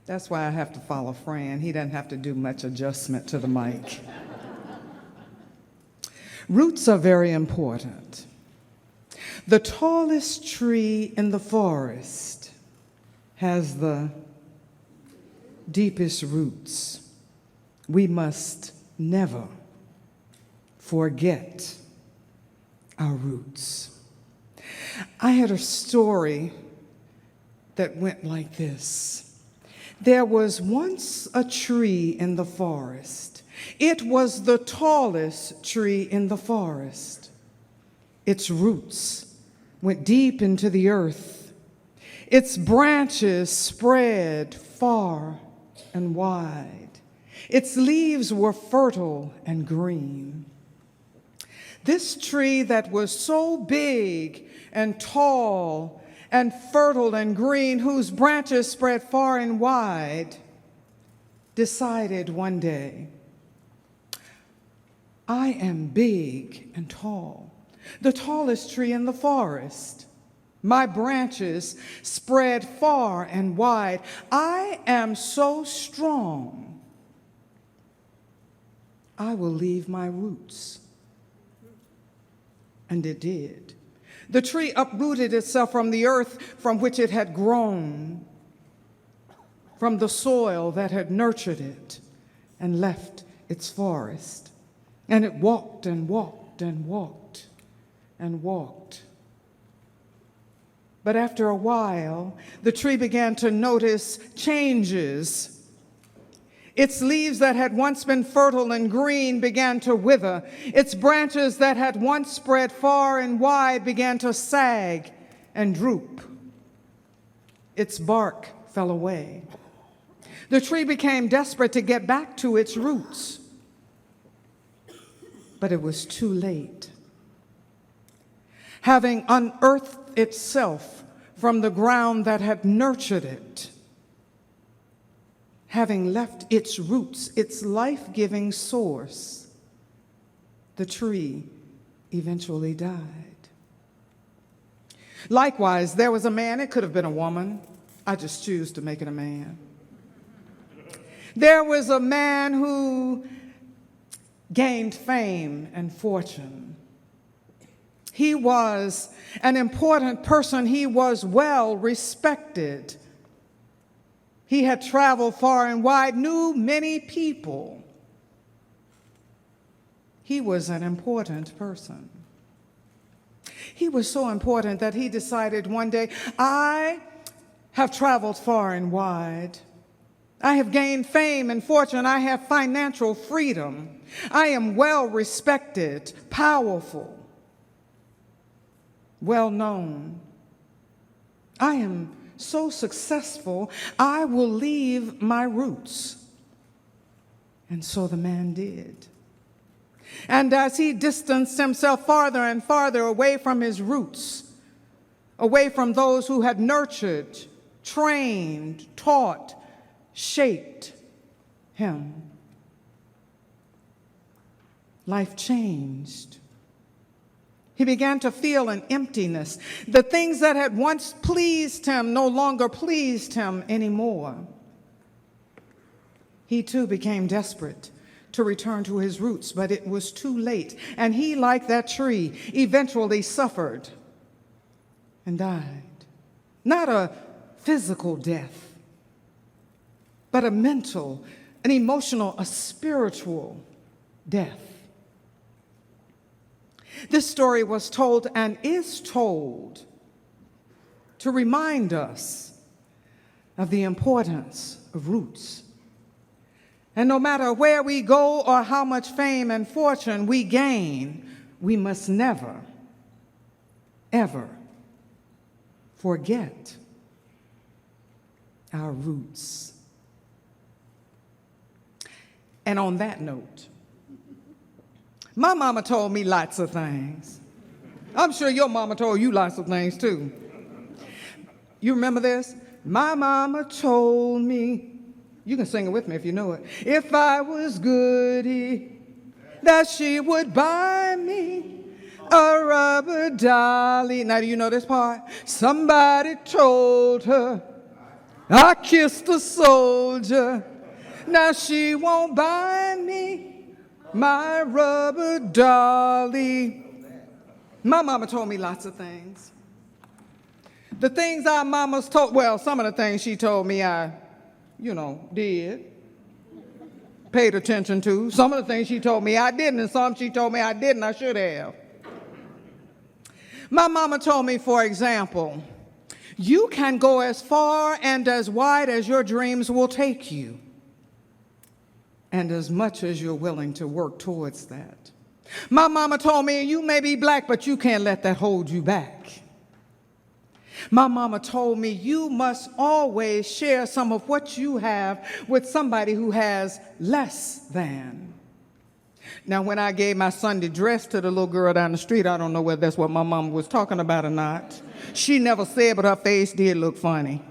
That's why I have to follow Fran. He doesn't have to do much adjustment to the mic. Roots are very important. The tallest tree in the forest has the deepest roots. We must never forget our roots. I had a story that went like this. There was once a tree in the forest. It was the tallest tree in the forest. Its roots went deep into the earth. Its branches spread far and wide. Its leaves were fertile and green. This tree that was so big and tall and fertile and green, whose branches spread far and wide, decided one day, I am big and tall, the tallest tree in the forest. My branches spread far and wide. I am so strong. I will leave my roots. And it did. The tree uprooted itself from the earth from which it had grown, from the soil that had nurtured it, and left its forest. And it walked and walked and walked and walked. But after a while, the tree began to notice changes. Its leaves that had once been fertile and green began to wither. Its branches that had once spread far and wide began to sag and droop. Its bark fell away. The tree became desperate to get back to its roots. But it was too late. Having unearthed itself from the ground that had nurtured it, having left its roots, its life-giving source, the tree eventually died. Likewise, there was a man, it could have been a woman. I just choose to make it a man. There was a man who gained fame and fortune. He was an important person. He was well respected. He had traveled far and wide, knew many people. He was an important person. He was so important that he decided one day, I have traveled far and wide. I have gained fame and fortune. I have financial freedom. I am well respected, powerful, well known. I am so successful, I will leave my roots. And so the man did. And as he distanced himself farther and farther away from his roots, away from those who had nurtured, trained, taught, shaped him, life changed. He began to feel an emptiness. The things that had once pleased him no longer pleased him anymore. He too became desperate to return to his roots, but it was too late. And he, like that tree, eventually suffered and died. Not a physical death, but a mental, an emotional, a spiritual death. This story was told and is told to remind us of the importance of roots. And no matter where we go or how much fame and fortune we gain, we must never, ever forget our roots. And on that note, my mama told me lots of things. I'm sure your mama told you lots of things too. You remember this? My mama told me, you can sing it with me if you know it, if I was goody, that she would buy me a rubber dolly. Now, do you know this part? Somebody told her I kissed a soldier. Now she won't buy me my rubber dolly. My mama told me lots of things. The things our mamas told, well, some of the things she told me I, did, paid attention to. Some of the things she told me I didn't, and some she told me I didn't, I should have. My mama told me, for example, you can go as far and as wide as your dreams will take you, and as much as you're willing to work towards that. My mama told me, you may be black, but you can't let that hold you back. My mama told me, you must always share some of what you have with somebody who has less than. Now, when I gave my Sunday dress to the little girl down the street, I don't know whether that's what my mama was talking about or not. She never said, but her face did look funny.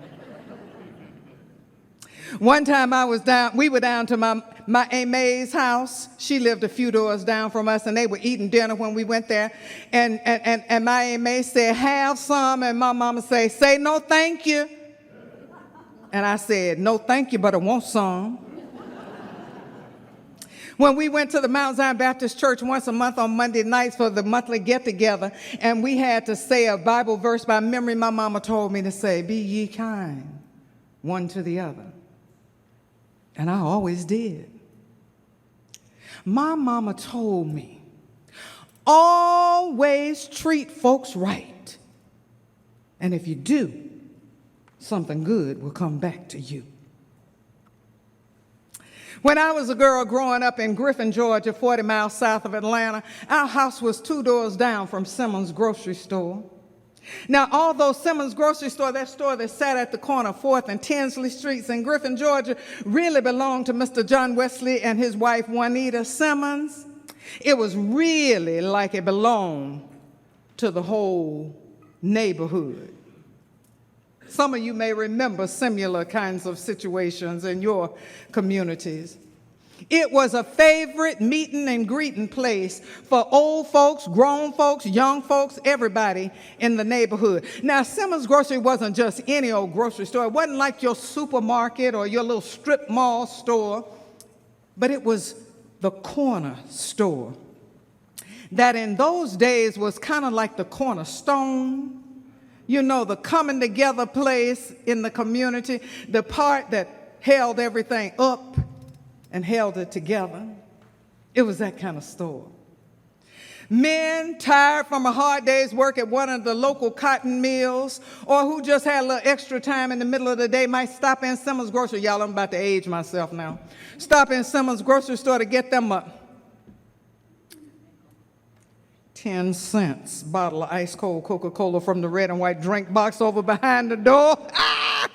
One time we were down to my Aunt May's house. She lived a few doors down from us, and they were eating dinner when we went there. And my Aunt May said, have some, and my mama said, say no thank you. And I said, no thank you, but I want some. When we went to the Mount Zion Baptist Church once a month on Monday nights for the monthly get-together, and we had to say a Bible verse by memory, my mama told me to say, be ye kind one to the other. And I always did. My mama told me, always treat folks right. And if you do, something good will come back to you. When I was a girl growing up in Griffin, Georgia, 40 miles south of Atlanta, our house was 2 doors down from Simmons Grocery Store. Now, although Simmons Grocery Store, that store that sat at the corner of 4th and Tinsley Streets in Griffin, Georgia, really belonged to Mr. John Wesley and his wife, Juanita Simmons, it was really like it belonged to the whole neighborhood. Some of you may remember similar kinds of situations in your communities. It was a favorite meeting and greeting place for old folks, grown folks, young folks, everybody in the neighborhood. Now, Simmons Grocery wasn't just any old grocery store. It wasn't like your supermarket or your little strip mall store, but it was the corner store that in those days was kind of like the cornerstone, the coming together place in the community, the part that held everything up and held it together. It was that kind of store. Men tired from a hard day's work at one of the local cotton mills, or who just had a little extra time in the middle of the day, might stop in Simmons Grocery. Y'all, I'm about to age myself now. Stop in Simmons Grocery Store to get them a 10 cents bottle of ice cold Coca-Cola from the red and white drink box over behind the door. Ah!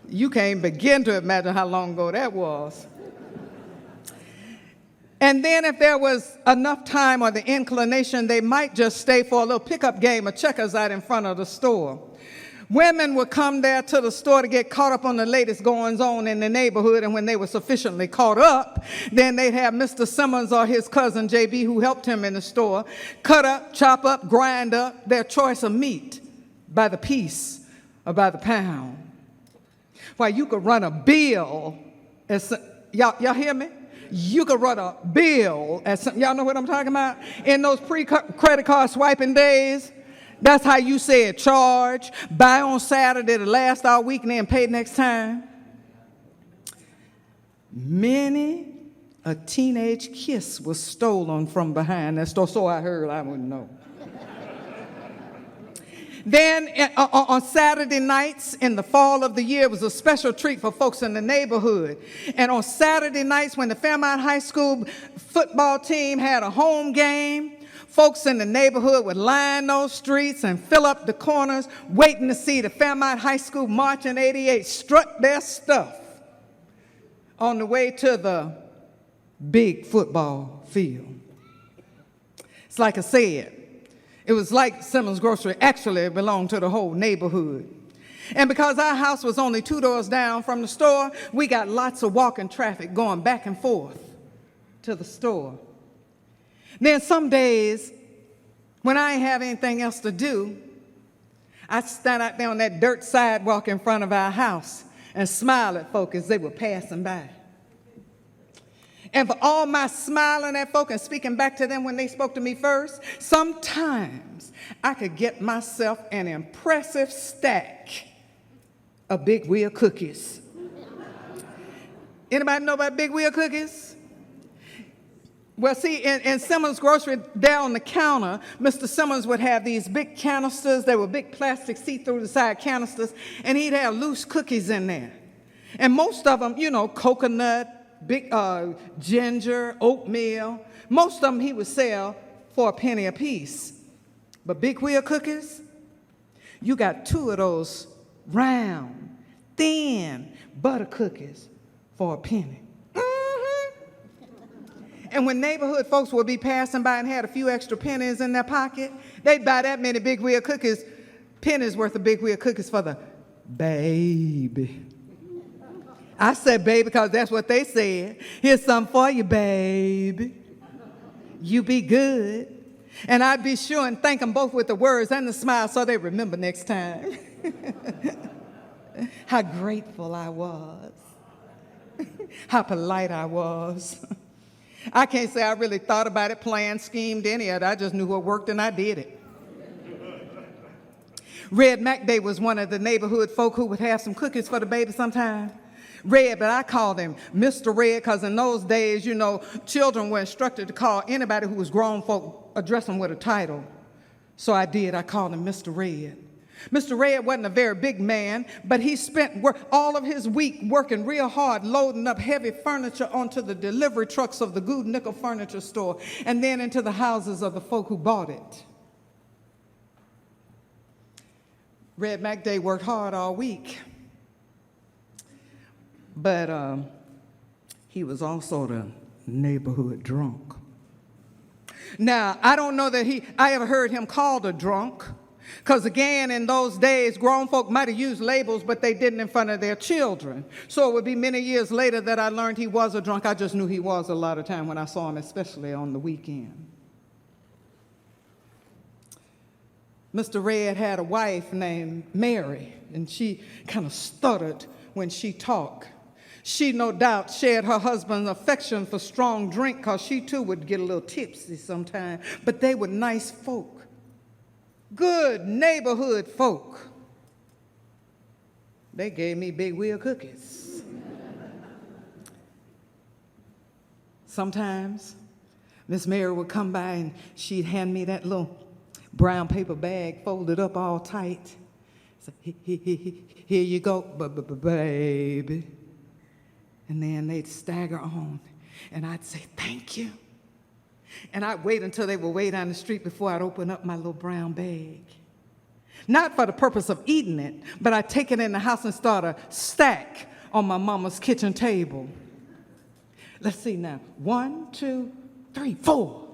You can't begin to imagine how long ago that was. And then if there was enough time or the inclination, they might just stay for a little pickup game of checkers out in front of the store. Women would come there to the store to get caught up on the latest goings-on in the neighborhood, and when they were sufficiently caught up, then they'd have Mr. Simmons or his cousin, J.B., who helped him in the store, cut up, chop up, grind up their choice of meat by the piece or by the pound. Why, you could run a bill, y'all hear me? You could run a bill at some, y'all know what I'm talking about? In those pre-credit card swiping days, that's how you said charge, buy on Saturday to last all week and then pay next time. Many a teenage kiss was stolen from behind that store, so I heard, I wouldn't know. Then on Saturday nights in the fall of the year, it was a special treat for folks in the neighborhood. And on Saturday nights when the Fairmount High School football team had a home game, folks in the neighborhood would line those streets and fill up the corners waiting to see the Fairmount High School March in '88 strut their stuff on the way to the big football field. It's like I said, it was like Simmons Grocery actually belonged to the whole neighborhood. And because our house was only 2 doors down from the store, we got lots of walking traffic going back and forth to the store. Then some days, when I ain't have anything else to do, I'd stand out there on that dirt sidewalk in front of our house and smile at folk as they were passing by. And for all my smiling at folk and speaking back to them when they spoke to me first, sometimes I could get myself an impressive stack of big wheel cookies. Anybody know about big wheel cookies? Well, see, in Simmons Grocery, there on the counter, Mr. Simmons would have these big canisters. They were big plastic see-through-the-side canisters, and he'd have loose cookies in there. And most of them, coconut, big ginger, oatmeal. Most of them he would sell for a penny a piece. But big wheel cookies, you got 2 of those round, thin butter cookies for a penny. And when neighborhood folks would be passing by and had a few extra pennies in their pocket, they'd buy that many big wheel cookies, pennies worth of big wheel cookies for the baby. I said baby because that's what they said. Here's something for you, baby. You be good. And I'd be sure and thank them both with the words and the smile so they remember next time. How grateful I was. How polite I was. I can't say I really thought about it, planned, schemed, any of it. I just knew what worked and I did it. Red McDay was one of the neighborhood folk who would have some cookies for the baby sometime. Red, but I called him Mr. Red because in those days, children were instructed to call anybody who was grown folk, address them with a title. So I did. I called him Mr. Red. Mr. Red wasn't a very big man, but he spent all of his week working real hard, loading up heavy furniture onto the delivery trucks of the Good Nickel Furniture Store and then into the houses of the folk who bought it. Red McDay worked hard all week. But he was also the neighborhood drunk. Now, I don't know that I ever heard him called a drunk, because again, in those days, grown folk might have used labels, but they didn't in front of their children. So it would be many years later that I learned he was a drunk. I just knew he was a lot of time when I saw him, especially on the weekend. Mr. Red had a wife named Mary, and she kind of stuttered when she talked. She, no doubt, shared her husband's affection for strong drink because she, too, would get a little tipsy sometimes. But they were nice folk, good neighborhood folk. They gave me big wheel cookies. Sometimes Miss Mary would come by and she'd hand me that little brown paper bag folded up all tight. So, here you go, baby. And then they'd stagger on, and I'd say, thank you. And I'd wait until they were way down the street before I'd open up my little brown bag. Not for the purpose of eating it, but I'd take it in the house and start a stack on my mama's kitchen table. Let's see now. 1, 2, 3, 4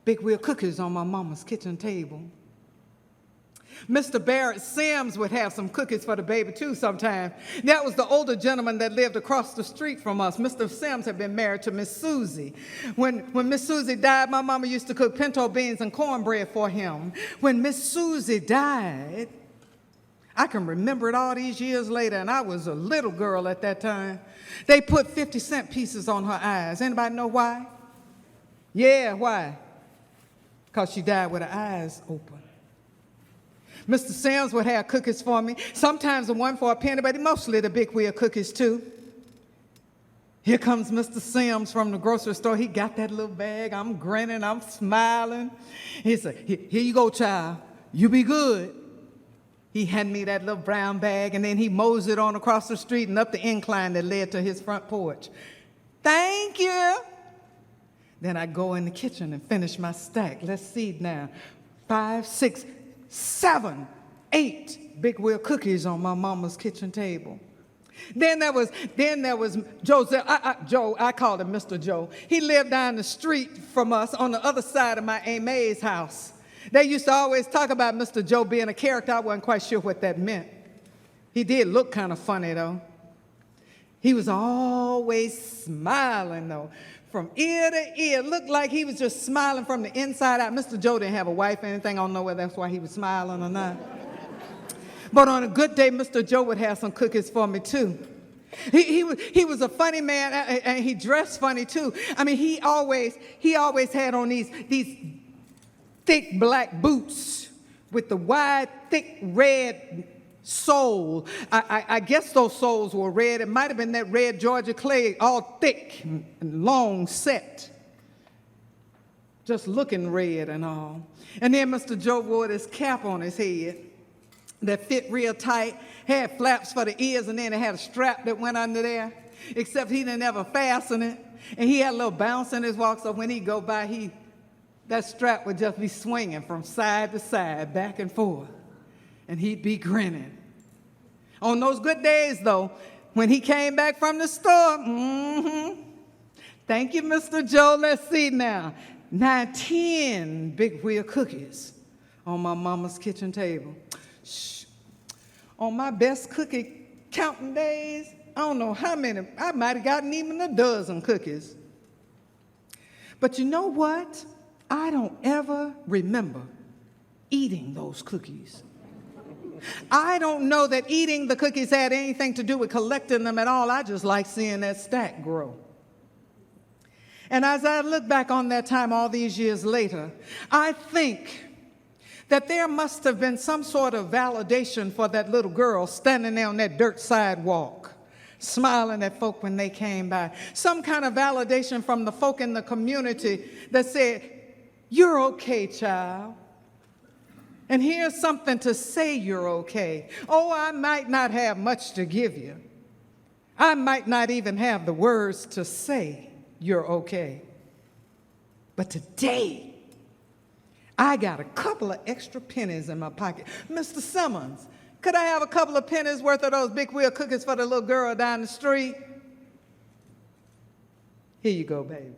big wheel cookies on my mama's kitchen table. Mr. Barrett Sims would have some cookies for the baby, too, sometimes. That was the older gentleman that lived across the street from us. Mr. Sims had been married to Miss Susie. When Miss Susie died, my mama used to cook pinto beans and cornbread for him. When Miss Susie died, I can remember it all these years later, and I was a little girl at that time. They put 50-cent pieces on her eyes. Anybody know why? Yeah, why? Because she died with her eyes open. Mr. Sims would have cookies for me, sometimes the one for a penny, but mostly the big wheel cookies, too. Here comes Mr. Sims from the grocery store. He got that little bag. I'm grinning. I'm smiling. He said, here you go, child. You be good. He handed me that little brown bag, and then he moseyed on across the street and up the incline that led to his front porch. Thank you. Then I go in the kitchen and finish my stack. Let's see now. 5, 6, 7, 8 big wheel cookies on my mama's kitchen table. Then there was Joseph. Joe, I called him Mr. Joe. He lived down the street from us on the other side of my Aunt May's house. They used to always talk about Mr. Joe being a character. I wasn't quite sure what that meant. He did look kind of funny, though. He was always smiling, though. From ear to ear, looked like he was just smiling from the inside out. Mr. Joe didn't have a wife or anything. I don't know whether that's why he was smiling or not. But on a good day, Mr. Joe would have some cookies for me too. He was a funny man, and he dressed funny too. I mean, he always had on these thick black boots with the wide, thick red sole. I guess those soles were red. It might have been that red Georgia clay, all thick and long set. Just looking red and all. And then Mr. Joe wore this cap on his head that fit real tight, had flaps for the ears, and then it had a strap that went under there, except he didn't ever fasten it. And he had a little bounce in his walk, so when he'd go by, that strap would just be swinging from side to side, back and forth. And he'd be grinning. On those good days, though, when he came back from the store, thank you, Mr. Joe. Let's see now. 10 big wheel cookies on my mama's kitchen table. Shh. On my best cookie counting days, I don't know how many. I might have gotten even a dozen cookies. But you know what? I don't ever remember eating those cookies. I don't know that eating the cookies had anything to do with collecting them at all. I just like seeing that stack grow. And as I look back on that time all these years later, I think that there must have been some sort of validation for that little girl standing there on that dirt sidewalk, smiling at folk when they came by. Some kind of validation from the folk in the community that said, "You're okay, child. And here's something to say you're okay. Oh, I might not have much to give you. I might not even have the words to say you're okay. But today, I got a couple of extra pennies in my pocket. Mr. Simmons, could I have a couple of pennies worth of those big wheel cookies for the little girl down the street?" Here you go, baby.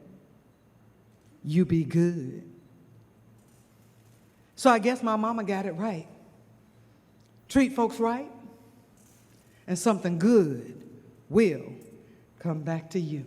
You be good. So I guess my mama got it right. Treat folks right, and something good will come back to you.